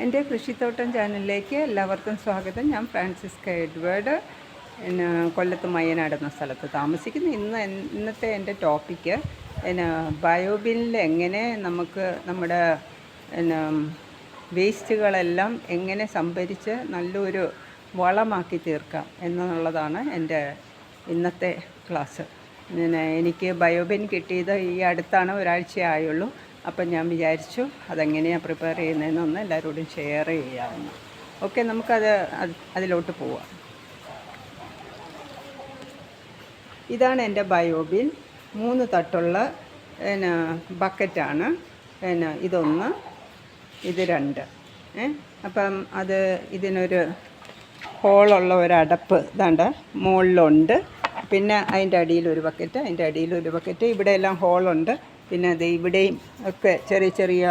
എൻ്റെ കൃഷിത്തോട്ടം ചാനലിലേക്ക് എല്ലാവർക്കും സ്വാഗതം. ഞാൻ ഫ്രാൻസിസ്ക എഡ്വേർഡ്, കൊല്ലത്ത് മയ്യനാട് എന്ന സ്ഥലത്ത് താമസിക്കുന്നു. ഇന്നത്തെ എൻ്റെ ടോപ്പിക്ക് ബയോബിനിൽ എങ്ങനെ നമുക്ക് നമ്മുടെ വേസ്റ്റുകളെല്ലാം എങ്ങനെ സംഭരിച്ച് നല്ലൊരു വളമാക്കി തീർക്കാം എന്നുള്ളതാണ് എൻ്റെ ഇന്നത്തെ ക്ലാസ്. എനിക്ക് ബയോബിൻ കിട്ടിയത് ഈ അടുത്താണ്, ഒരാഴ്ചയായുള്ളൂ. അപ്പം ഞാൻ വിചാരിച്ചു അതെങ്ങനെയാണ് പ്രിപ്പയർ ചെയ്യുന്നതെന്നൊന്ന് എല്ലാവരോടും ഷെയർ ചെയ്യാമെന്ന്. ഓക്കെ, നമുക്കത് അതിലോട്ട് പോവാം. ഇതാണ് എൻ്റെ ബയോബിൻ. 3 തട്ടുള്ള ബക്കറ്റാണ്. ഇതൊന്ന്, ഇത് 2. അപ്പം ഇതിനൊരു ഹോളുള്ള ഒരടപ്പ് ഇതാണ്ട് മുകളിലുണ്ട്. പിന്നെ അതിൻ്റെ അടിയിലൊരു ബക്കറ്റ്, അതിൻ്റെ അടിയിലൊരു ബക്കറ്റ്, ഇവിടെ എല്ലാം ഹോളുണ്ട്. പിന്നെ അത് ഇവിടെയും ഒക്കെ ചെറിയ ചെറിയ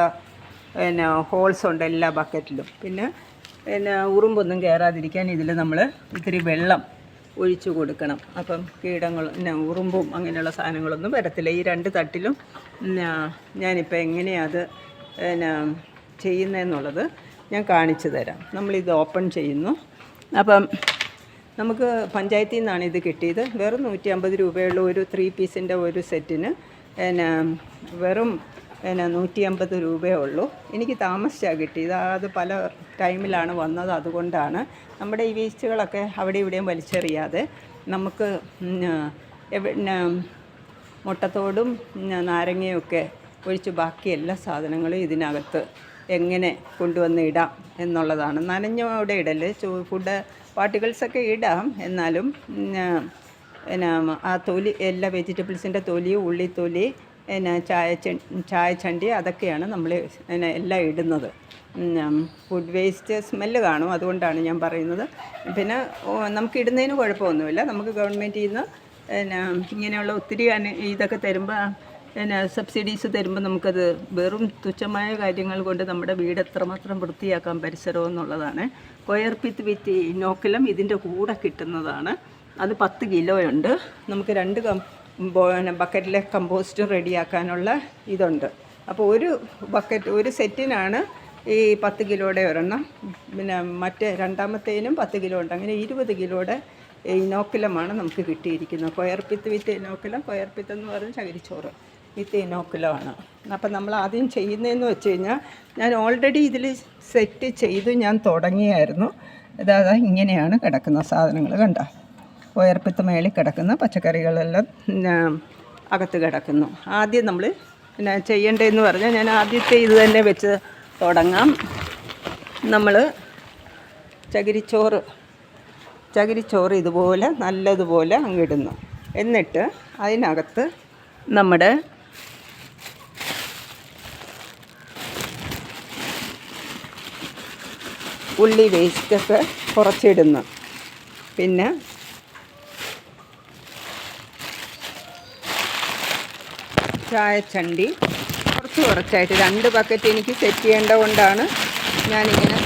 ഹോൾസ് ഉണ്ട് എല്ലാ ബക്കറ്റിലും. പിന്നെ ഉറുമ്പൊന്നും കയറാതിരിക്കാൻ ഇതിൽ നമ്മൾ ഇത്തിരി വെള്ളം ഒഴിച്ചു കൊടുക്കണം. അപ്പം കീടങ്ങൾ ഉറുമ്പും അങ്ങനെയുള്ള സാധനങ്ങളൊന്നും വരത്തില്ല. ഈ 2 തട്ടിലും ഞാനിപ്പോൾ എങ്ങനെയാണ് അത് ചെയ്യുന്നതെന്നുള്ളത് ഞാൻ കാണിച്ചു തരാം. നമ്മളിത് ഓപ്പൺ ചെയ്യുന്നു. അപ്പം നമുക്ക് പഞ്ചായത്തിൽ നിന്നാണ് ഇത് കിട്ടിയത്. വെറും 150 രൂപയുള്ള ഒരു 3 പീസിൻ്റെ ഒരു സെറ്റിന് വെറും 150 രൂപയേ ഉള്ളൂ. എനിക്ക് താമസിച്ചാണ് കിട്ടിയത്. അത് പല ടൈമിലാണ് വന്നത്. അതുകൊണ്ടാണ് നമ്മുടെ ഈ വേസ്റ്റുകളൊക്കെ അവിടെ ഇവിടെയും വലിച്ചെറിയാതെ നമുക്ക് മുട്ടത്തോടും നാരങ്ങയൊക്കെ ഒഴിച്ച് ബാക്കി എല്ലാ സാധനങ്ങളും ഇതിനകത്ത് എങ്ങനെ കൊണ്ടുവന്ന് ഇടാം എന്നുള്ളതാണ്. നനഞ്ഞോടെ ഇടല്, ഫുഡ് പാർട്ടിക്കിൾസൊക്കെ ഇടാം. എന്നാലും ആ തൊലി, എല്ലാ വെജിറ്റബിൾസിൻ്റെ തൊലി, ഉള്ളിത്തൊലി, ചായച്ചണ്ടി, അതൊക്കെയാണ് നമ്മൾ എല്ലാം ഇടുന്നത്. ഫുഡ് വേസ്റ്റ് സ്മെല്ല് കാണും, അതുകൊണ്ടാണ് ഞാൻ പറയുന്നത്. പിന്നെ നമുക്ക് ഇടുന്നതിന് കുഴപ്പമൊന്നുമില്ല. നമുക്ക് ഗവൺമെൻറ്റിൽ നിന്ന് ഇങ്ങനെയുള്ള ഒത്തിരി ഇതൊക്കെ തരുമ്പോൾ സബ്സിഡീസ് തരുമ്പോൾ നമുക്കത് വെറും തുച്ഛമായ കാര്യങ്ങൾ കൊണ്ട് നമ്മുടെ വീട് എത്രമാത്രം വൃത്തിയാക്കാൻ പരിസരം എന്നുള്ളതാണ്. കൊയർപിത്ത് വിത്ത് ഇനോക്കുലം ഇതിൻ്റെ കൂടെ കിട്ടുന്നതാണ്. അത് 10 കിലോയുണ്ട്. നമുക്ക് 2 ബക്കറ്റിലെ കമ്പോസ്റ്റ് റെഡിയാക്കാനുള്ള ഇതുണ്ട്. അപ്പോൾ ഒരു സെറ്റിനാണ് ഈ 10 കിലോയുടെ ഒരെണ്ണം. പിന്നെ രണ്ടാമത്തേനും 10 കിലോ ഉണ്ട്. അങ്ങനെ 20 കിലോയുടെ ഇനോക്കുലമാണ് നമുക്ക് കിട്ടിയിരിക്കുന്നത്. കൊയർപിത്ത് വിത്ത് ഇനോക്കുലം. കൊയർപിത്ത് എന്ന് പറഞ്ഞാൽ ചകിരിച്ചോറ് വിത്ത് ഇനോക്കുലമാണ്. അപ്പം നമ്മൾ ആദ്യം ചെയ്യുന്നതെന്ന് വെച്ച് കഴിഞ്ഞാൽ, ഞാൻ ഓൾറെഡി ഇതിൽ സെറ്റ് ചെയ്ത് ഞാൻ തുടങ്ങിയായിരുന്നു. അതായത് ഇങ്ങനെയാണ് കിടക്കുന്ന സാധനങ്ങൾ, കണ്ട കൊയർപിത്ത് മേളിൽ കിടക്കുന്ന പച്ചക്കറികളെല്ലാം അകത്ത് കിടക്കുന്നു. ആദ്യം നമ്മൾ ചെയ്യേണ്ടതെന്ന് പറഞ്ഞാൽ, ഞാൻ ആദ്യത്തെ ഇത് തന്നെ വെച്ച് തുടങ്ങാം. നമ്മൾ ചകിരിച്ചോറ് ഇതുപോലെ നല്ലതുപോലെ അങ്ങിടുന്നു. എന്നിട്ട് അതിനകത്ത് നമ്മുടെ ഉള്ളി വേസ്റ്റൊക്കെ കുറച്ചിടുന്നു. പിന്നെ ചായച്ചണ്ടി കുറച്ചായിട്ട് 2 ബക്കറ്റ് എനിക്ക് സെറ്റ് ചെയ്യേണ്ടത് കൊണ്ടാണ് ഞാനിങ്ങനെ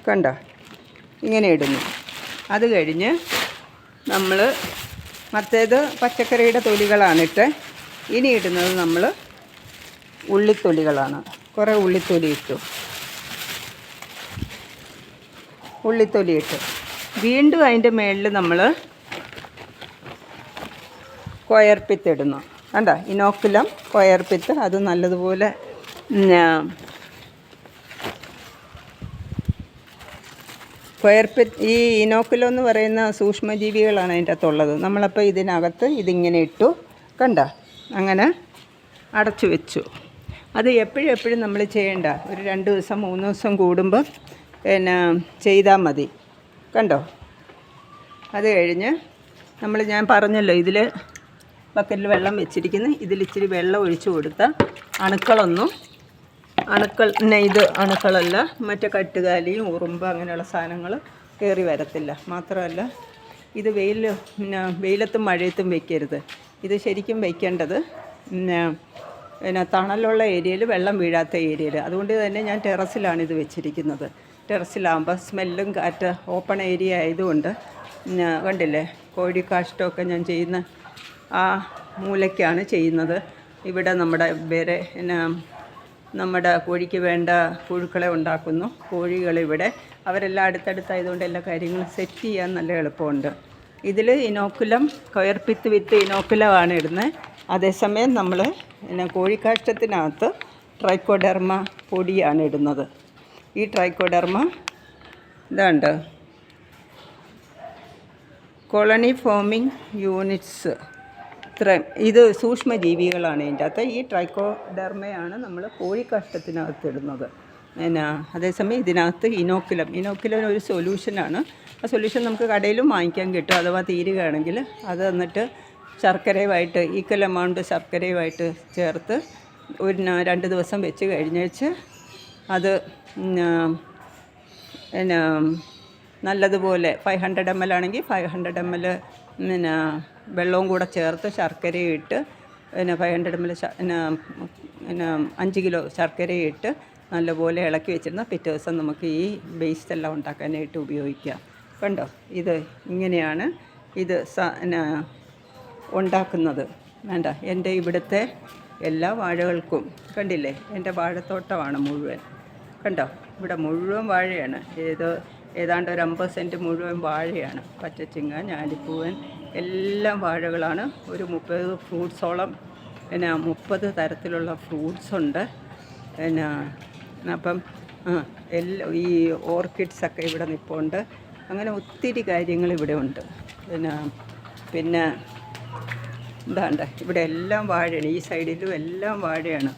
കണ്ട ഇങ്ങനെ ഇടുന്നു. അത് കഴിഞ്ഞ് നമ്മൾ മറ്റേത് പച്ചക്കറിയുടെ തൊലികളാണിട്ട്. ഇനി ഇടുന്നത് നമ്മൾ ഉള്ളിത്തൊലികളാണ്. കുറേ ഉള്ളിത്തൊലി ഇട്ടു. വീണ്ടും അതിൻ്റെ മേളിൽ നമ്മൾ കൊയർപിത്ത് ഇടുന്നു. കണ്ട ഇനോക്കുലം, കൊയർപിത്ത്, അത് നല്ലതുപോലെ ഈ ഇനോക്കുലം എന്ന് പറയുന്ന സൂക്ഷ്മജീവികളാണ് അതിൻ്റെ അകത്തുള്ളത്. നമ്മളപ്പോൾ ഇതിനകത്ത് ഇതിങ്ങനെ ഇട്ടു. കണ്ട അങ്ങനെ അടച്ചു വെച്ചു. അത് എപ്പോഴും നമ്മൾ ചെയ്യേണ്ട, ഒരു 2 ദിവസം 3 ദിവസം കൂടുമ്പോൾ ചെയ്താൽ മതി. കണ്ടോ? അത് കഴിഞ്ഞ് ഞാൻ പറഞ്ഞല്ലോ, ഇതിൽ ബക്കറ്റിൽ വെള്ളം വെച്ചിരിക്കുന്നു. ഇതിലിച്ചിരി വെള്ളം ഒഴിച്ചു കൊടുത്താൽ അണുക്കളല്ല, മറ്റേ കട്ടുകാലിയും ഉറുമ്പ് അങ്ങനെയുള്ള സാധനങ്ങൾ കയറി വരത്തില്ല. മാത്രമല്ല ഇത് വെയിലത്തും മഴയത്തും വയ്ക്കരുത്. ഇത് ശരിക്കും വയ്ക്കേണ്ടത് തണലുള്ള ഏരിയയിൽ, വെള്ളം വീഴാത്ത ഏരിയയിൽ. അതുകൊണ്ട് തന്നെ ഞാൻ ടെറസിലാണ് ഇത് വെച്ചിരിക്കുന്നത്. ടെറസിലാകുമ്പോൾ സ്മെല്ലും കാറ്റ് ഓപ്പൺ ഏരിയ ആയതുകൊണ്ട് കണ്ടില്ലേ, കോഴി കാഷ്ടമൊക്കെ ഞാൻ ചെയ്യുന്ന ആ മൂലയ്ക്കാണ് ചെയ്യുന്നത്. ഇവിടെ നമ്മുടെ വേറെ നമ്മുടെ കോഴിക്ക് വേണ്ട പുഴുക്കളെ ഉണ്ടാക്കുന്നു. കോഴികളിവിടെ അവരെല്ലാം അടുത്തടുത്തായതുകൊണ്ട് എല്ലാ കാര്യങ്ങളും സെറ്റ് ചെയ്യാൻ നല്ല എളുപ്പമുണ്ട്. ഇതിൽ ഇനോക്കുലം കൊയർപ്പിത്ത് വിത്ത് ഇനോക്കുലമാണ് ഇടുന്നത്. അതേസമയം നമ്മൾ കോഴിക്കാഷ്ടത്തിനകത്ത് ട്രൈക്കോഡെർമ പൊടിയാണ് ഇടുന്നത്. ഈ ട്രൈക്കോഡെർമ ഇതാണ്ട് കോളനി ഫോമിങ് യൂണിറ്റ്സ് ഇത് സൂക്ഷ്മജീവികളാണ് ഇതിൻ്റെ അകത്ത്. ഈ ട്രൈക്കോഡെർമയാണ് നമ്മൾ കോഴിക്കാഷ്ടത്തിനകത്ത് ഇടുന്നത്. അതേസമയം ഇതിനകത്ത് ഇനോക്കുലം ഒരു സൊല്യൂഷനാണ്. ആ സൊല്യൂഷൻ നമുക്ക് കടയിലും വാങ്ങിക്കാൻ കിട്ടും. അഥവാ തീരുകയാണെങ്കിൽ അത് എന്നിട്ട് ശർക്കരയുമായിട്ട് ഈക്വൽ എമൗണ്ട് ശർക്കരയുമായിട്ട് ചേർത്ത് ഒരു 2 ദിവസം വെച്ച് കഴിഞ്ഞേച്ച് അത് നല്ലതുപോലെ 500 ml ആണെങ്കിൽ 500 ml വെള്ളവും കൂടെ ചേർത്ത് ശർക്കരയും ഇട്ട് 500 ml 5 കിലോ ശർക്കരയും ഇട്ട് നല്ലപോലെ ഇളക്കി വെച്ചിരുന്നാൽ പിറ്റേ ദിവസം നമുക്ക് ഈ ബേസ് എല്ലാം ഉണ്ടാക്കാനായിട്ട് ഉപയോഗിക്കാം. കണ്ടോ, ഇത് ഇങ്ങനെയാണ് ഇത് ഉണ്ടാക്കുന്നത്. വേണ്ട, എൻ്റെ ഇവിടുത്തെ എല്ലാ വാഴകൾക്കും കണ്ടില്ലേ, എൻ്റെ വാഴത്തോട്ടമാണ് മുഴുവൻ. കണ്ടോ, ഇവിടെ മുഴുവൻ വാഴയാണ്. ഏതാണ്ട് ഒരു 50 സെൻറ്റ് മുഴുവൻ വാഴയാണ്. പച്ചച്ചിങ്ങ, ഞാലിപ്പൂവൻ എല്ലാം വാഴകളാണ്. ഒരു 30 ഫ്രൂട്ട്സോളം 30 തരത്തിലുള്ള ഫ്രൂട്ട്സുണ്ട്. അപ്പം ഈ ഓർക്കിഡ്സൊക്കെ ഇവിടെ നിൽപ്പുണ്ട്. അങ്ങനെ ഒത്തിരി കാര്യങ്ങൾ ഇവിടെ ഉണ്ട്. പിന്നെ എന്താണ്ട് ഇവിടെ എല്ലാം വാഴയാണ്. ഈ സൈഡിലും എല്ലാം വാഴയാണ്.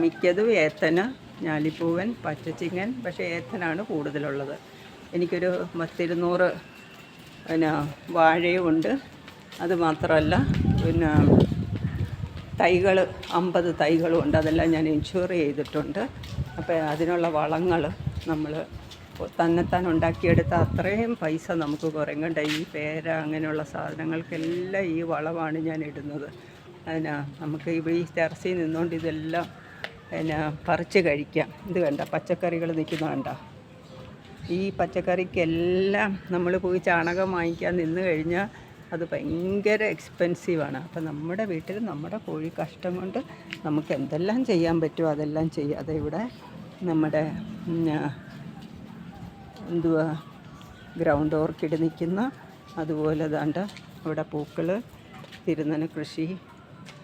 മിക്കതും ഏത്തന, ഞാലിപ്പൂവൻ, പച്ചച്ചിങ്ങൻ. പക്ഷേ ഏത്തനാണ് കൂടുതലുള്ളത്. എനിക്കൊരു 200 വാഴയും ഉണ്ട്. അതുമാത്രമല്ല തൈകൾ 50 തൈകളും ഉണ്ട്. അതെല്ലാം ഞാൻ ഇൻഷുർ ചെയ്തിട്ടുണ്ട്. അപ്പോൾ അതിനുള്ള വളങ്ങൾ നമ്മൾ തന്നെത്താൻ ഉണ്ടാക്കിയെടുത്ത അത്രയും പൈസ നമുക്ക് കുറയും. കണ്ട, ഈ പേര അങ്ങനെയുള്ള സാധനങ്ങൾക്കെല്ലാം ഈ വളമാണ് ഞാൻ ഇടുന്നത്. നമുക്ക് ഈ ടെറസിൽ നിന്നുകൊണ്ട് ഇതെല്ലാം പറിച്ച് കഴിക്കാം. ഇത് കണ്ട, പച്ചക്കറികൾ നിൽക്കുന്ന കണ്ട. ഈ പച്ചക്കറിക്കെല്ലാം നമ്മൾ പോയി ചാണകം വാങ്ങിക്കാൻ നിന്ന് കഴിഞ്ഞാൽ അത് ഭയങ്കര എക്സ്പെൻസീവാണ്. അപ്പം നമ്മുടെ വീട്ടിൽ നമ്മുടെ കോഴി കാഷ്ടം കൊണ്ട് നമുക്ക് എന്തെല്ലാം ചെയ്യാൻ പറ്റുമോ അതെല്ലാം ചെയ്യാതെ ഇവിടെ നമ്മുടെ ഗ്രൗണ്ട് ഓർക്കിഡ് നിൽക്കുന്ന, അതുപോലെ ദാണ്ട അവിടെ പൂക്കൾ, തിരുനന കൃഷി,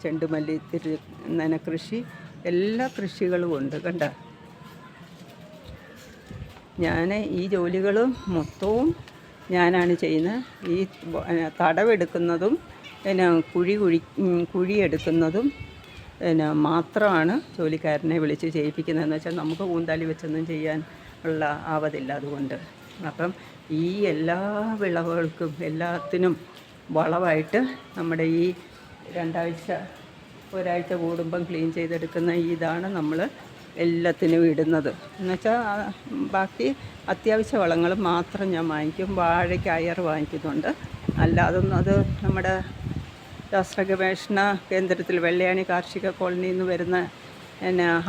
ചെണ്ടുമല്ലി തിരുനന കൃഷി, എല്ലാ കൃഷികളും ഉണ്ട്. കണ്ട, ഞാൻ ഈ ജോലികൾ മൊത്തവും ഞാനാണ് ചെയ്യുന്നത്. ഈ തടവെടുക്കുന്നതും കുഴിയെടുക്കുന്നതും മാത്രമാണ് ജോലിക്കാരനെ വിളിച്ച് ചെയ്യിപ്പിക്കുന്നതെന്ന് വെച്ചാൽ നമുക്ക് കൂന്താലി വെച്ചൊന്നും ചെയ്യാൻ ഉള്ള ആവതില്ല. അതുകൊണ്ട് അപ്പം ഈ എല്ലാ വിളവുകൾക്കും എല്ലാത്തിനും വളമായിട്ട് നമ്മുടെ ഈ ഒരാഴ്ച കൂടുമ്പം ക്ലീൻ ചെയ്തെടുക്കുന്ന ഇതാണ് നമ്മൾ എല്ലാത്തിനും ഇടുന്നത്. എന്നുവെച്ചാൽ ബാക്കി അത്യാവശ്യ വളങ്ങൾ മാത്രം ഞാൻ വാങ്ങിക്കും. വാഴയ്ക്ക് അയർ വാങ്ങിക്കുന്നുണ്ട്. അല്ലാതൊന്നും അത് നമ്മുടെ ശാസ്ത്ര ഗവേഷണ കേന്ദ്രത്തിൽ വെള്ളയാണി കാർഷിക കോളനിയിൽ നിന്ന് വരുന്ന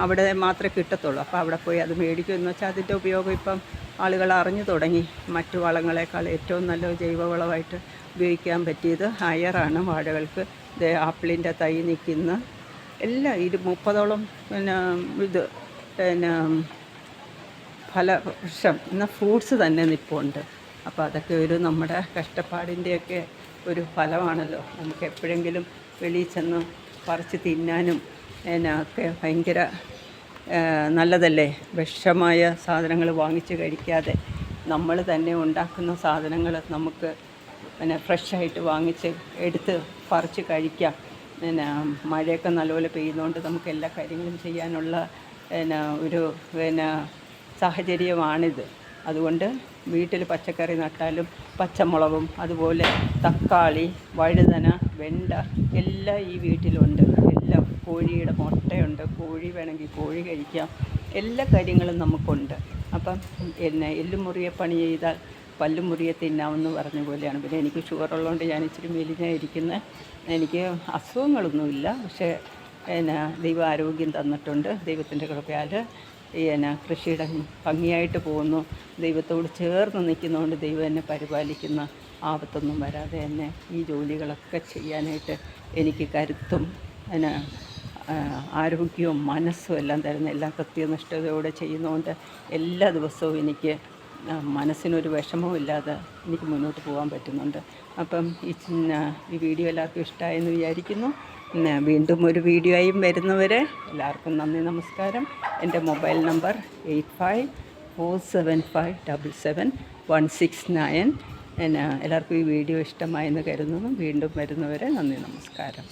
അവിടെ മാത്രമേ കിട്ടത്തുള്ളൂ. അപ്പോൾ അവിടെ പോയി അത് മേടിക്കും. എന്ന് വെച്ചാൽ അതിൻ്റെ ഉപയോഗം ഇപ്പം ആളുകൾ അറിഞ്ഞു തുടങ്ങി. മറ്റു വളങ്ങളെക്കാൾ ഏറ്റവും നല്ല ജൈവവളമായിട്ട് ഉപയോഗിക്കാൻ പറ്റിയത് അയറാണ് വാഴകൾക്ക്. ആപ്പിളിൻ്റെ തൈ നിൽക്കുന്ന എല്ലാം 30ഓളം ഫലവൃക്ഷം എന്നാൽ ഫ്രൂട്ട്സ് തന്നെ നിൽപ്പുണ്ട്. അപ്പോൾ അതൊക്കെ ഒരു നമ്മുടെ കഷ്ടപ്പാടിൻ്റെയൊക്കെ ഒരു ഫലമാണല്ലോ. നമുക്ക് എപ്പോഴെങ്കിലും വെളിയിൽ ചെന്ന് പറിച്ച് തിന്നാനും ഒക്കെ ഭയങ്കര നല്ലതല്ലേ. വിഷമായ സാധനങ്ങൾ വാങ്ങിച്ച് കഴിക്കാതെ നമ്മൾ തന്നെ ഉണ്ടാക്കുന്ന സാധനങ്ങൾ നമുക്ക് ഫ്രഷായിട്ട് വാങ്ങിച്ച് എടുത്ത് പറിച്ച് കഴിക്കാം. മഴയൊക്കെ നല്ലപോലെ പെയ്യുന്നതുകൊണ്ട് നമുക്ക് എല്ലാ കാര്യങ്ങളും ചെയ്യാനുള്ള ഒരു സാഹചര്യമാണിത്. അതുകൊണ്ട് വീട്ടിൽ പച്ചക്കറി നട്ടാലും പച്ചമുളകും അതുപോലെ തക്കാളി, വഴുതന, വെണ്ട എല്ലാം ഈ വീട്ടിലുണ്ട്. എല്ലാം കോഴിയുടെ മുട്ടയുണ്ട്. കോഴി വേണമെങ്കിൽ കോഴി കഴിക്കാം. എല്ലാ കാര്യങ്ങളും നമുക്കുണ്ട്. അപ്പം എല്ലും മുറിയെ പണി ചെയ്താൽ പല്ലും മുറിയെ തിന്നാമെന്ന് പറഞ്ഞ പോലെയാണ്. പിന്നെ എനിക്ക് ഷുഗർ ഉള്ളതുകൊണ്ട് ഞാൻ ഇച്ചിരി മെലിഞ്ഞായിരിക്കുന്നത്. എനിക്ക് അസുഖങ്ങളൊന്നുമില്ല. പക്ഷേ ദൈവം ആരോഗ്യം തന്നിട്ടുണ്ട്. ദൈവത്തിൻ്റെ കൃപയാൽ കൃഷിയുടെ ഭംഗിയായിട്ട് പോകുന്നു. ദൈവത്തോട് ചേർന്ന് നിൽക്കുന്നതുകൊണ്ട് ദൈവം എന്നെ പരിപാലിക്കുന്ന ആപത്തൊന്നും വരാതെ തന്നെ ഈ ജോലികളൊക്കെ ചെയ്യാനായിട്ട് എനിക്ക് കരുത്തും അതിന് ആരോഗ്യവും മനസ്സും എല്ലാം തരുന്ന, എല്ലാം കൃത്യനിഷ്ഠതയോടെ ചെയ്യുന്നതുകൊണ്ട് എല്ലാ ദിവസവും എനിക്ക് മനസ്സിനൊരു വിഷമവും ഇല്ലാതെ എനിക്ക് മുന്നോട്ട് പോകാൻ പറ്റുന്നുണ്ട്. അപ്പം ഈ വീഡിയോ എല്ലാവർക്കും ഇഷ്ടമായെന്ന് വിചാരിക്കുന്നു. വീണ്ടും ഒരു വീഡിയോയും വരുന്നവരെ എല്ലാവർക്കും നന്ദി, നമസ്കാരം. എൻ്റെ മൊബൈൽ നമ്പർ 8547577169. എല്ലാവർക്കും ഈ വീഡിയോ ഇഷ്ടമായെന്ന് കരുതുന്നു. വീണ്ടും വരുന്നവരെ നന്ദി, നമസ്കാരം.